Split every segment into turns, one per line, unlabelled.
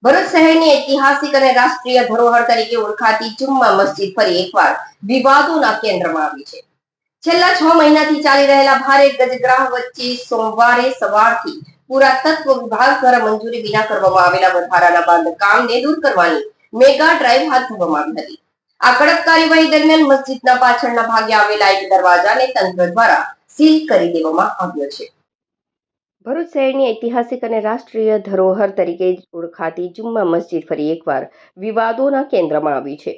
ભરૂચ શહેરની ઐતિહાસિક અને રાષ્ટ્રીય ધરોહર તરીકે ઓળખાતી જુમ્મા મસ્જિદ ફરી એકવાર વિવાદોના કેન્દ્રમાં આવી છે. છેલ્લા 6 મહિનાથી ચાલી રહેલા ભારે ગજગ્રાહ વચ્ચે સોમવારે સવારથી પુરાતત્વ વિભાગ દ્વારા મંજૂરી વિના કરવામાં આવેલા વધારાના બાંધકામને દૂર કરવાની મેગા ડ્રાઈવ હાથ ધરવામાં આવી હતી. આ કડક કાર્યવાહી દરમિયાન મસ્જિદના પાછળના ભાગે આવેલા એક દરવાજાને તંત્ર દ્વારા સીલ કરી દેવામાં આવ્યો છે. ભરૂચ શહેરની ઐતિહાસિક અને રાષ્ટ્રીય ધરોહર તરીકે ઓળખાતી જુમ્મા મસ્જિદ ફરી એકવાર વિવાદોના કેન્દ્રમાં આવી છે.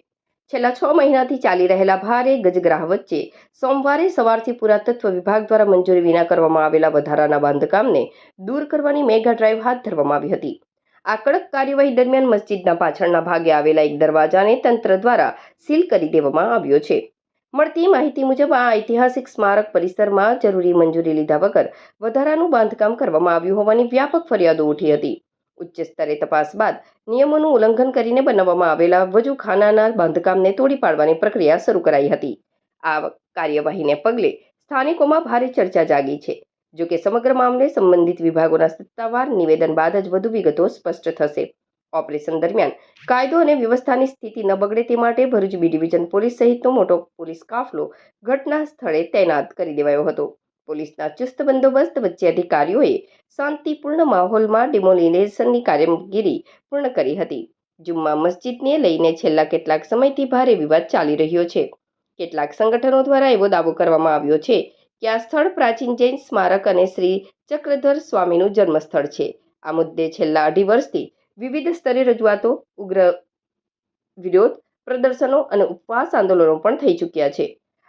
છેલ્લા 6 મહિનાથી ચાલી રહેલા ભારે ગજગ્રાહ વચ્ચે સોમવારે સવારથી પુરાતત્વ વિભાગ દ્વારા મંજૂરી વિના કરવામાં આવેલા વધારાના બાંધકામને દૂર કરવાની મેગા ડ્રાઈવ હાથ ધરવામાં આવી હતી. આ કડક કાર્યવાહી દરમિયાન મસ્જિદના પાછળના ભાગે આવેલા એક દરવાજાને તંત્ર દ્વારા સીલ કરી દેવામાં આવ્યો છે. મળતી માહિતી મુજબ આ ઐતિહાસિક સ્મારક પરિસરમાં જરૂરી મંજૂરી લીધા વગર વધારાનું બાંધકામ કરવામાં આવ્યું હોવાની વ્યાપક ફરિયાદો ઉઠી હતી. ઉચ્ચ સ્તરે તપાસ બાદ નિયમોનું ઉલ્લંઘન કરીને બનાવવામાં આવેલા વજૂખાનાના બાંધકામને તોડી પાડવાની પ્રક્રિયા શરૂ કરાઈ હતી. આ કાર્યવાહીને પગલે સ્થાનિકોમાં ભારે ચર્ચા જાગી છે. જોકે સમગ્ર મામલે સંબંધિત વિભાગોના સત્તાવાર નિવેદન બાદ જ વધુ વિગતો સ્પષ્ટ થશે. ઓપરેશન દરમિયાન કાયદો અને વ્યવસ્થાની સ્થિતિ ન બગડે તે માટે ભરૂચ બી ડિવિઝન પોલીસ સહિતનો મોટો પોલીસ કાફલો ઘટના સ્થળે તૈનાત કરી દેવાયો હતો. પોલીસના ચુસ્ત બંદોબસ્ત વચ્ચે અધિકારીઓએ શાંતિપૂર્ણ માહોલમાં ડિમોલિનેશનની કામગીરી પૂર્ણ કરી હતી. જુમ્મા મસ્જિદને લઈને છેલ્લા કેટલાક સમયથી ભારે વિવાદ ચાલી રહ્યો છે. કેટલાક સંગઠનો દ્વારા એવો દાવો કરવામાં આવ્યો છે કે આ સ્થળ પ્રાચીન જૈન સ્મારક અને શ્રી ચક્રધર સ્વામીનું જન્મસ્થળ છે. આ મુદ્દે છેલ્લા 2.5 વર્ષથી વિવિધ સ્તરે રજૂઆતો, ઉગ્ર વિરોધ પ્રદર્શનો અને ઉપવાસ આંદોલનો પણ થઈ ચૂક્યા છે.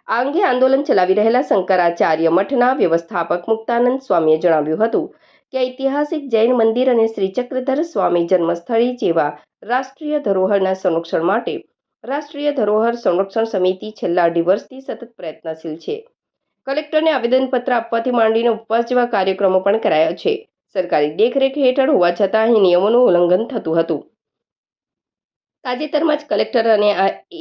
આ અંગે આંદોલન ચલાવી રહેલા શંકરાચાર્ય મઠના વ્યવસ્થાપક મુક્તાનંદ સ્વામીએ જણાવ્યું હતું કે ઐતિહાસિક જૈન મંદિર અને શ્રી ચક્રધર સ્વામી જન્મસ્થળી જેવા રાષ્ટ્રીય ધરોહરના સંરક્ષણ માટે રાષ્ટ્રીય ધરોહર સંરક્ષણ સમિતિ છેલ્લા 2.5 વર્ષથી સતત પ્રયત્નશીલ છે. કલેક્ટરને આવેદનપત્ર આપવાથી માંડીને ઉપવાસ જેવા કાર્યક્રમો પણ કરાયા છે. સરકારી દેખરેખ હેઠળ હોવા છતાં અહીં નિયમોનું ઉલ્લંઘન થતું હતું. તાજેતરમાં જ કલેક્ટર અને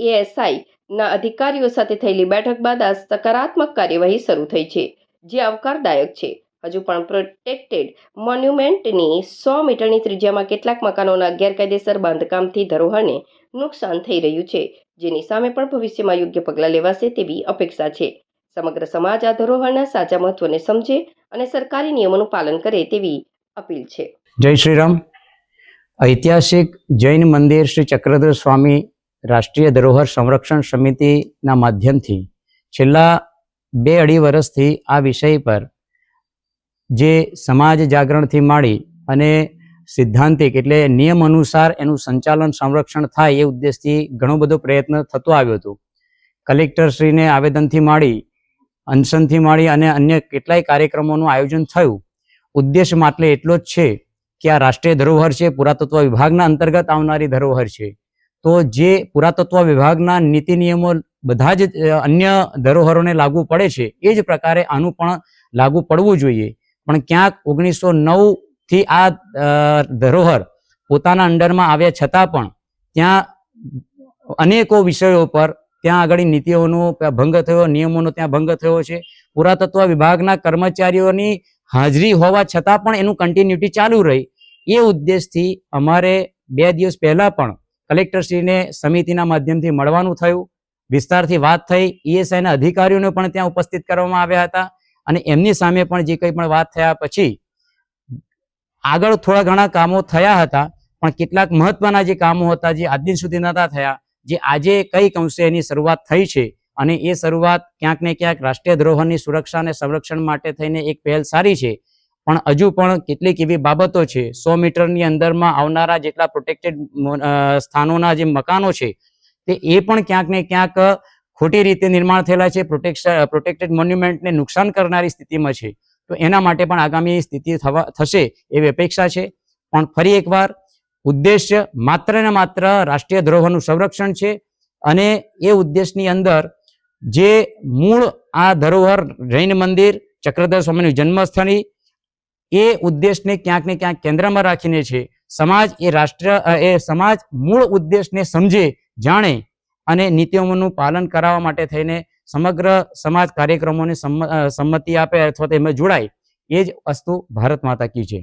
એએસઆઈ ના અધિકારીઓ સાથે થયેલી બેઠક બાદ આ સકારાત્મક કાર્યવાહી શરૂ થઈ છે, જે આવકારદાયક છે. હજુ પણ પ્રોટેક્ટેડ મોન્યુમેન્ટની 100 મીટરની ત્રિજ્યામાં કેટલાક મકાનોના ગેરકાયદેસર બાંધકામથી ધરોહરને નુકસાન થઈ રહ્યું છે, જેની સામે પણ ભવિષ્યમાં યોગ્ય પગલાં લેવાશે તેવી અપેક્ષા છે. સમગ્ર સમાજ આ ધરોહરના સાચા મહત્વને સમજે અને સરકારી નિયમોનું પાલન કરે તેવી અપીલ છે.
જય શ્રી રામ. ઐતિહાસિક જૈન મંદિર શ્રી ચક્રધર સ્વામી રાષ્ટ્રીય ધરોહર સંરક્ષણ સમિતિના માધ્યમથી છેલ્લા 2.5 વર્ષથી આ વિષય પર જે સમાજ જાગરણથી માંડી અને સિદ્ધાંતિક એટલે નિયમ અનુસાર એનું સંચાલન સંરક્ષણ થાય એ ઉદ્દેશથી ઘણો બધો પ્રયત્ન થતો આવ્યો હતો. કલેક્ટરશ્રીને આવેદનથી માંડી, અનશનથી માંડી અને અન્ય કેટલાય કાર્યક્રમોનું આયોજન થયું. ઉદ્દેશ માત્ર એટલો જ છે કે આ રાષ્ટ્રીય ધરોહર છે, પુરાતત્વ વિભાગના અંતર્ગત આવનારી ધરોહર છે. તો જે પુરાતત્વ વિભાગના નીતિ નિયમો બધા જ અન્ય ધરોહરોને લાગુ પડે છે એ જ પ્રકારે આનું પણ લાગુ પડવું જોઈએ. પણ ક્યાંક 1909થી આ ધરોહર પોતાના અંડરમાં આવ્યા છતાં પણ ત્યાં અનેકો વિષયો પર ત્યાં આગળ નીતિઓનો ભંગ થયો, નિયમોનો ત્યાં ભંગ થયો છે. પુરાતત્વ વિભાગના કર્મચારીઓની હાજરી હોવા છતાં પણ એનું કન્ટિન્યુટી ચાલુ રહી. એ ઉદ્દેશથી અમારે 2 દિવસ પહેલા પણ કલેક્ટરશ્રીને સમિતિના માધ્યમથી મળવાનું થયું. વિસ્તારથી વાત થઈ. ઈએસઆઈના અધિકારીઓને પણ ત્યાં ઉપસ્થિત કરવામાં આવ્યા હતા અને એમની સામે પણ જે કંઈ પણ વાત થયા પછી આગળ થોડા ઘણા કામો થયા હતા, પણ કેટલાક મહત્વના જે કામો હતા જે આજ દિન સુધી નહોતા થયા, જે આજે કંઈક અંશે એની શરૂઆત થઈ છે. અને એ શરૂઆત ક્યાંક ને ક્યાંક રાષ્ટ્રીય ધરોહરની સુરક્ષા અને સંરક્ષણ માટે થઈને એક પહેલ સારી છે. પણ હજુ પણ કેટલીક એવી બાબતો છે, 100 મીટરની અંદરમાં આવનારા જેટલા પ્રોટેક્ટેડ સ્થાનોના જે મકાનો છે તે એ પણ ક્યાંક ને ક્યાંક ખોટી રીતે નિર્માણ થયેલા છે, પ્રોટેક્ટેડ મોન્યુમેન્ટને નુકસાન કરનારી સ્થિતિમાં છે. તો એના માટે પણ આગામી સ્થિતિ થશે એવી અપેક્ષા છે. પણ ફરી એકવાર ઉદ્દેશ્ય માત્ર ને માત્ર રાષ્ટ્રીય ધરોહરનું સંરક્ષણ છે અને એ ઉદ્દેશની અંદર જે મૂળ આ ધરોહર જૈન મંદિર, ચક્રધર સ્વામીનું જન્મસ્થળી, એ ઉદ્દેશને ક્યાંક ને ક્યાંક કેન્દ્રમાં રાખીને છે. સમાજ સમાજ મૂળ ઉદ્દેશને સમજે, જાણે અને નીતિઓનું પાલન કરાવવા માટે થઈને સમગ્ર સમાજ કાર્યક્રમોને સંમતિ આપે અથવા તો એમાં જોડાય. એ જ વસ્તુ ભારત માતા કી જય.